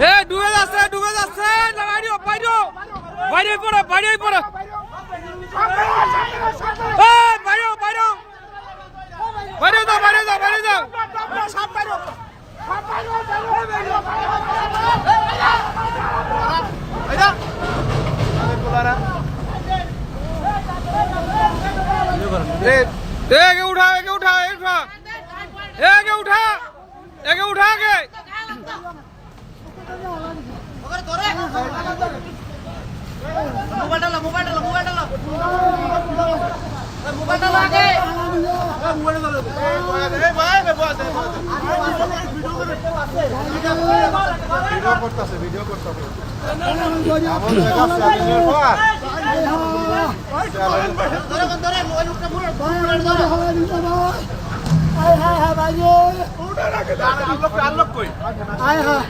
এ ডুবে যাচ্ছে না বাইরে বাইরে পড়ো বাইরে পড়ো এই বাইরে বাইরে বাইরে যাও বাইরে যাও বাইরে যাও সব বাইরে আইদা बोलारा एके उठा एके उठा एके उठा एके उठा के मोबाइल डालो आगे ए भाई मैं बात वीडियो करताছে আমার জায়গা সামনের পর ধরে মোবাইল উঠা ধরে হায় হায় ভাই উঠা রাখে আনলক কই হায় হায়